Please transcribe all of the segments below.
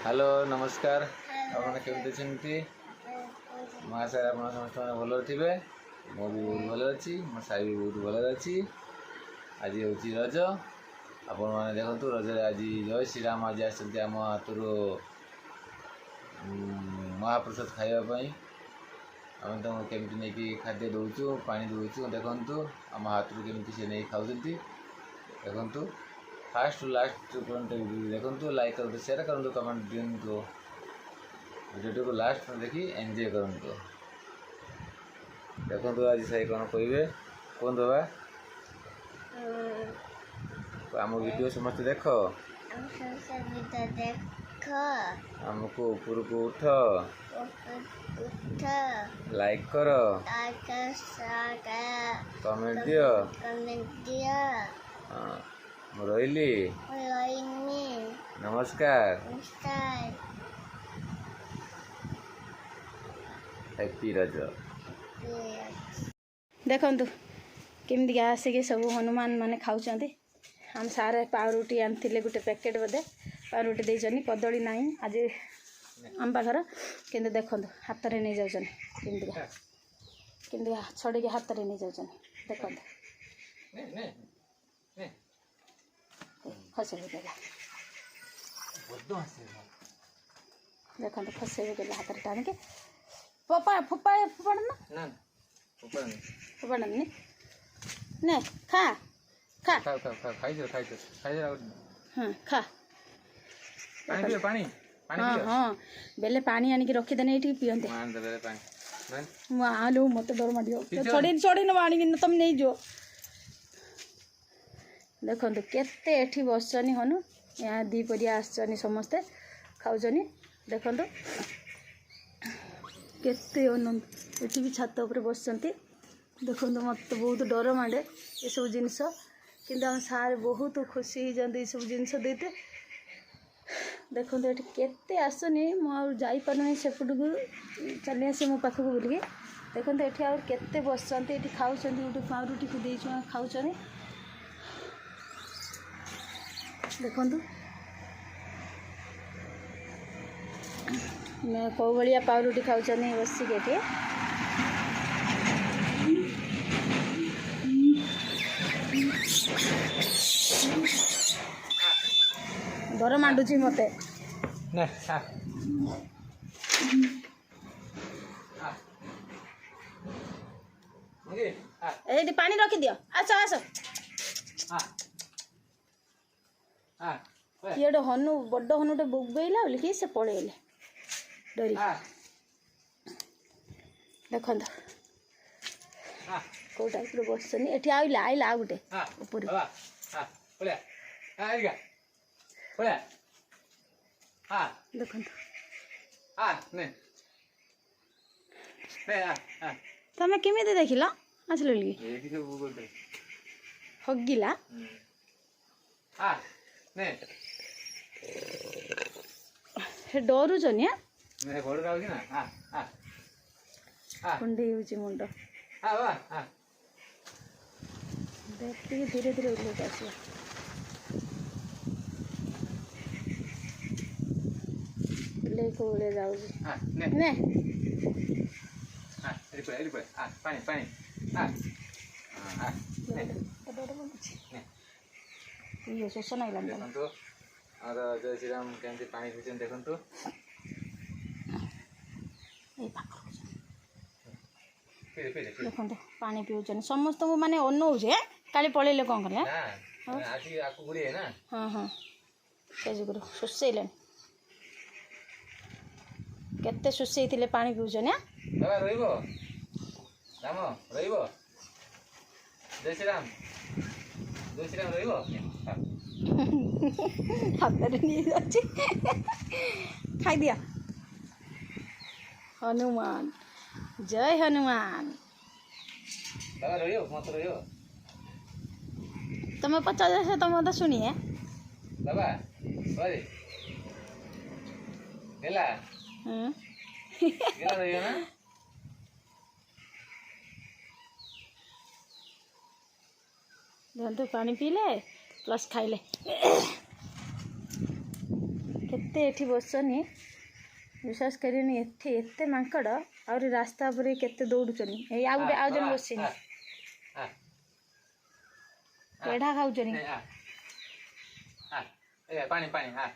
Hello नमस्कार आपन केमती छंती महाशय आप समस्त भल थे मु भी बहुत भल अच्छी मो साई भी बहुत भल अच्छी आज हूँ रज आपण मैंने देखु रज आज जय श्रीराम आज आम हाथ महाप्रसाद खावाई आम तुमको केमती नहीं खाद्य दौचु पा दौचु देखु आम हाथ केमती से नहीं खाऊ देखु फास्ट टू लास्ट देखो लाइक करूँ शेयर करूँ कमेंट दिंतु वीडियो को लास्ट में देखी एंजॉय करूँ देखो आज सही कौन कहे कौन बाबा आम वीडियो समस्त देख आमको ऊपर को उठ लाइक कर कमेंट दियो रही नमस्कार हैप्पी रज देखु केमती आसिक सब हनुमान माने खाऊँ हम सारे पाउरुटी आनी गोटे पैकेट बोधे पाउरुटी देचनी कदली ना आज आम पाखर कि देखो हाथ में नहीं जाऊँ केमती छड़े हाथ में नहीं जाऊँ देखो फसे देखो फसे हाथ में टाणिके फोपा फोपाड़ना फोपाड़नी ने खा खा हाँ खा हाँ हाँ बेले पानी आनिक रखीदेने ये पीते आलू मत डर मार चढ़े चढ़े ना आनिक तुम नहीं जो देखो केते एठी बसनी हनु यहाँ दीपरिया आसनी समस्ते खाऊनी देखो केते आनंद एठी भी छात उपर बसती देखो मत बहुत डर माड़े ये सब जिनस किंतु हम सारे बहुत खुशी होती सब जिनस देते देखो ये केते आसनी मुझे सेपट को चली आसे मो पाखक बोलिकी देखो ये आ केते बसती ये खाऊँ गोटे पाउरुटी को दे खाऊँ देखु मैं कौ भाया पाउरुटी खाऊँ बसिक डर मांडुची मते ये पानी रखी दियो आस आस ये हनु बड़ हनुटे बोबेला बोलिकी से पलैले डरी देखो कौ टाइप बसनी ये आइला आइला आ गोटे ऊपर देखो तमें केमी देखिल आसल हगिला डरुच कुंडे मुंड देखते धीरे धीरे उल्लेख आस कौले जाऊ शोषण देखो और जय श्री राम केमती पानी पीछे देखु देखो पानी पीऊन समस्त को माने अनौजे काली पलैले कौन कले हाँ हाँ से जुगुरु सुसैले केते सुसैले पानी पीऊन जय श्री राम हाथ में नहीं जाती खाई दिया हनुमान जय हनुमान तुम्हें 50 से तुम तो सुनिए बाबा गेला गेला रहियो ना पानी पीले प्लस खाइले एते एठी बसनी विश्वास करिनी एठी एते मांकड़ आउरी रास्ता पर केते दौड़ुचनी ए आ गुटे आ जन बसिनी पेढ़ा खाउचनी पानी पानी हाँ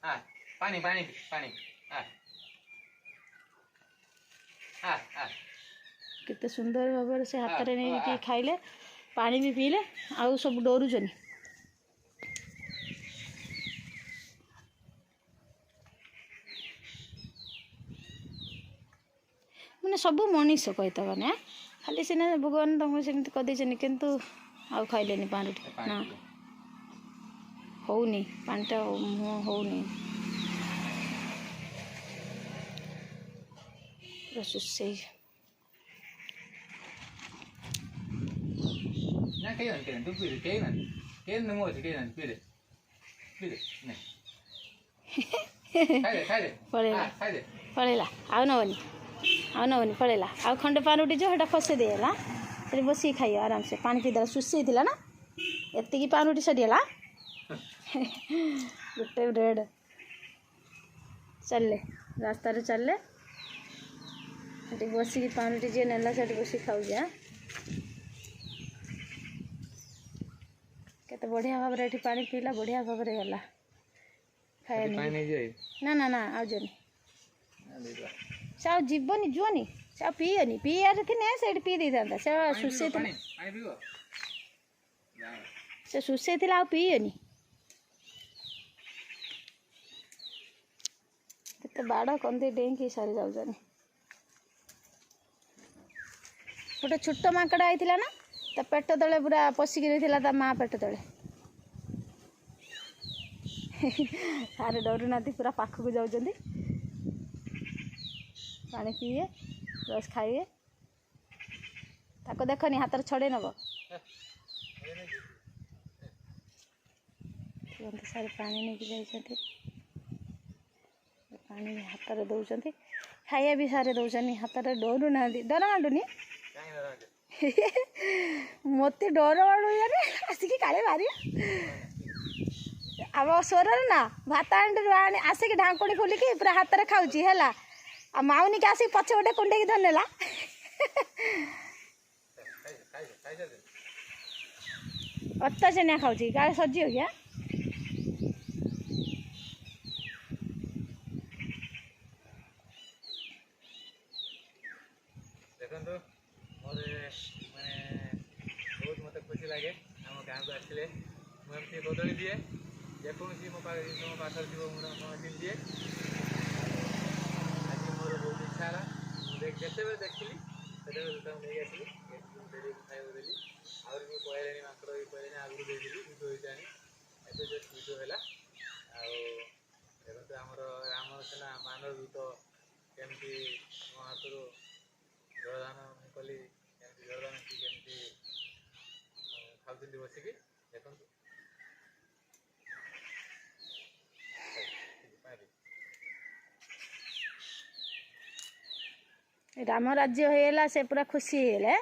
हाँ पानी पानी पानी हाँ हाँ हाँ केते सुंदर भाव से हाथ में नहीं खाइले पानी भी पीले आउ सब डरुचनी मैंने सब मनीष कहता मैंने खाली सीना भगवान तुमको सेमती करदे किंतु आउ खाइले पानी ना होनी पानीटा होनी सुसई ना कहीं तू पी कहीं ना मोच कहीं पी पड़ेला आउ नबनी पड़ेला आउ खंडे पानी जो है फसे देला फिर बस खाइए आराम से पानी पीदेला सुसई थी ना एति पानी सरीगला गोटे ब्रेड चलले रास्ता चलले बसिकी पानी जी नेला से बस खाऊ केते बढ़िया भाव ये पानी पीला बढ़िया भाव गला खाए ना ना ना आज से जीवनी जुआनी से पीएनी पीआर थी से पी दे था से सुसई से सुसई थी आ पीएनी केते बाड़ कंदी डेंकी सारी जाऊनी गोटे छोट माकड़ आई ना ता पेट तले पूरा पशिकी रही माँ पेट तले सारे डर ना पूरा पाखक जाऊँ पानी पीए रस खाइए ताको देखनी हाथ छड़े नब सारे पानी नहीं जाती पानी हाथ में दौरान खाइए भी सारे दौरान हाथ में डरू ना डर मांडुनी मत डर मार आसिक काले मार आम स्वर ना भात आनी आसिक ढांकुणी खोलिकी पूरा हाथ में खाऊँगी है आ माउनी के आसिक पछे गोटे कुंडे धरनेला अत्याचनिया खाऊँगी काले सजी हो गया देखो मोर माने बहुत मत खुशी लगे आम गाँव को आसले मुझे बदली दिए जेकोसी मो पाखर थी मुझे दिए आज मोर बहुत इच्छा है जिते बेले देखी से नहीं आसली खाई देली आउरी भी कहले माकड़ भी कहले आगुरी देली भिड होता एत जस्ट भिड है देखते आमर राम सेना मानव दूत केमती मो हाथ जलदान कली जलदान की केमती खाऊँ बसिकी देखो राम राज्य होगा से पूरा खुशी है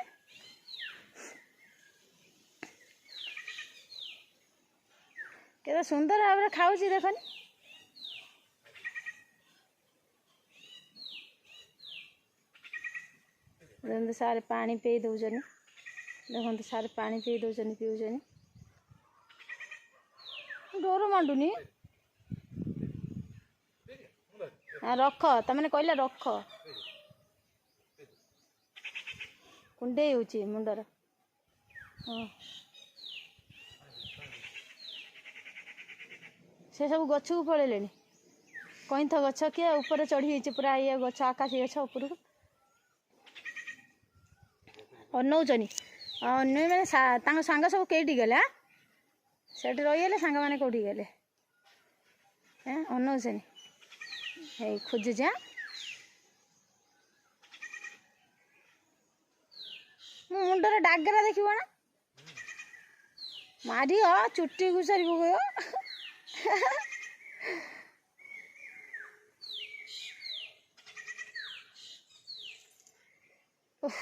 केते सुंदर भाव खाऊ देखनी देखते सारे पानी पी दौन देखते सारे पानी पी दौन पीऊन डर मांडुनी हाँ रख तमें कहले रख कुंडे हो मुंडर हाँ से सब गछ को पड़े कईथ गछ किए ऊपर चढ़ी पूरा ये गछ आकाशी गछ ऊपर अनौचनी अन मैंने सांग सब कईटी गले से रहीगले सांग मैंने कौटी गले अनौचनी है खोजुचे मुंडर डागरा देखिब ना मारी चुट्टी घुसारी पक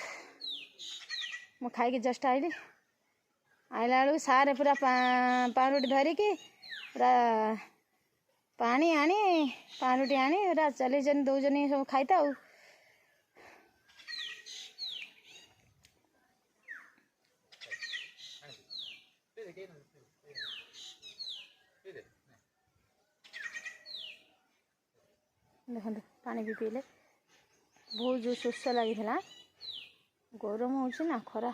मु खाई जस्ट आइली आइला बेलू सारे पूरा पाउरुटी धरिकी पूरा पानी आनी पानी आनी चल दौजन सब खाईता देखो पानी भी पीले बहुत जो शोष लगी गरम हो खरा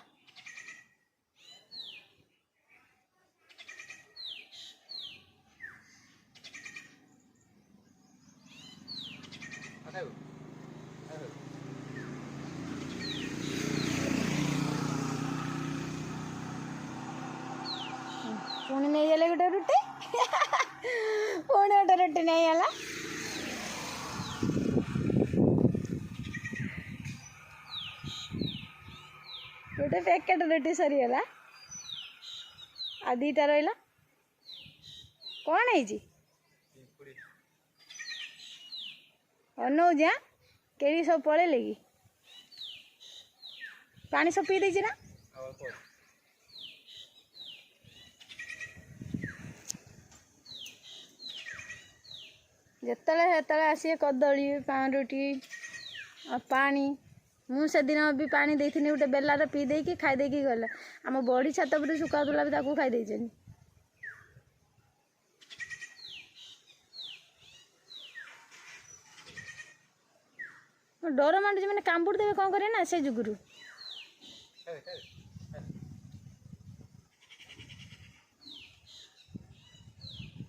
पुणी नहीं गले गोटे रुटी पुणी गोटे रुटी नहीं गला गोटे पैकेट रुटी सरीगला आ दीटा रहा कौन है अनौजा केड़ी सब पड़े कि पानी सब पी देना जिते आसी कदली पाउरुटी और पानी मुझे दिन भी पानी देती गोटे बेलार पी देकी खाई देकी गला आम बड़ी छात पर सुखाला भी खाई देनी डर मांडुची मैंने कांबुड़ देवे कौन करे ना से जुगुरु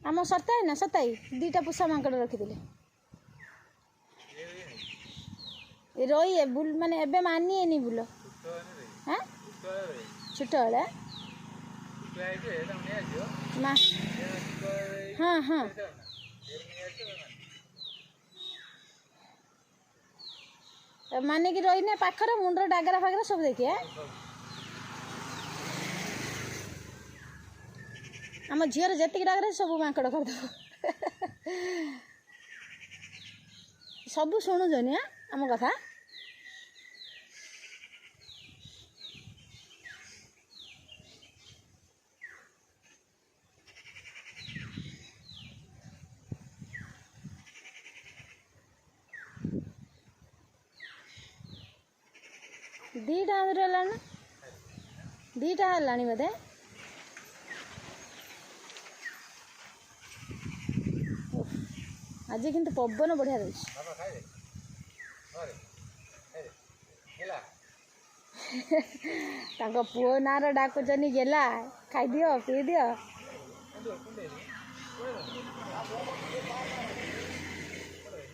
आम सताई ना सताई दीटा पोषा मांकड़ रखिदे रही है बुल माने एबे मानी नहीं बुल हाँ छोट हाँ हाँ माने कि रही ना पाखर मुंडर डागरा फागरा सब देखिए आम झीर जी डागरा सब माकड़ करदेव सब शुणुन आम कथा दीटा है दीटा है बोधे आज किंतु पवन बढ़िया रही पुओ ना डाकुचनी गेला खाई दियो पी दियो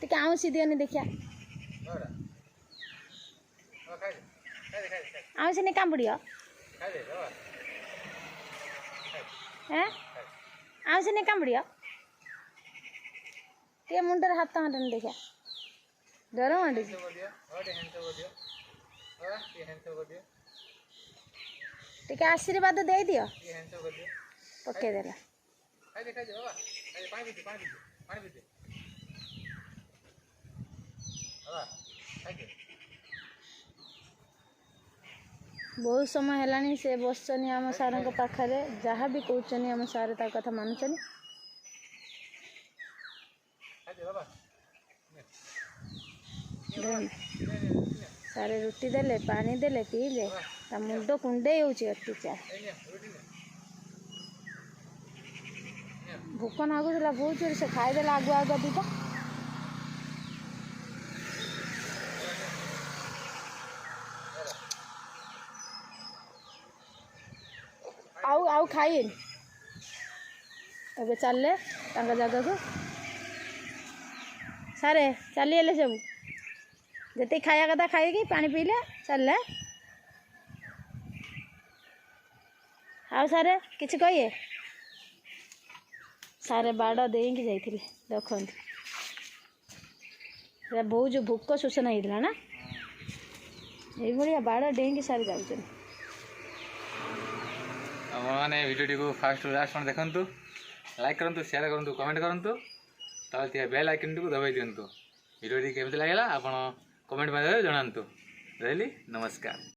टिके आउसी दियोनी देखिया आउसी नहीं कांबुड़ियो हैं आउसी नहीं कांबुड़ियो टे मुंडर हाथ हाथ देखिया डर मांडी टिके आशीर्वाद दे दियो पके देला बहुत समय है से बसनी आम सार पाखे जहाँ भी कहते आम सार ता कथा मानुचनी सारे रुटी देले पानी देले पीले ता मुंड कुंडे अत्याचार भोक नागुला बहुत जोर से खाईदेला आगुआ आगुआ दीटा आउ आउ खाई अब चलले जगह को सारे चलीगले सब जिते खाया कथा खाई पानी पीले चलले आउ सारे किसी कहिए सारे बाड़ देकी जाइए देखो बहुत जो भोक शोषण होता ना ये बाड़ डेंगी सारे जाऊँ मैंने वीडियो को फास्ट लास्ट में देखु लाइक करूँ शेयर करूँ कमेंट करूँ तो बेल आइकन को दबाई दिंतु वीडियो केमती लगे आप कमेंट माध्यम जनातु रही नमस्कार।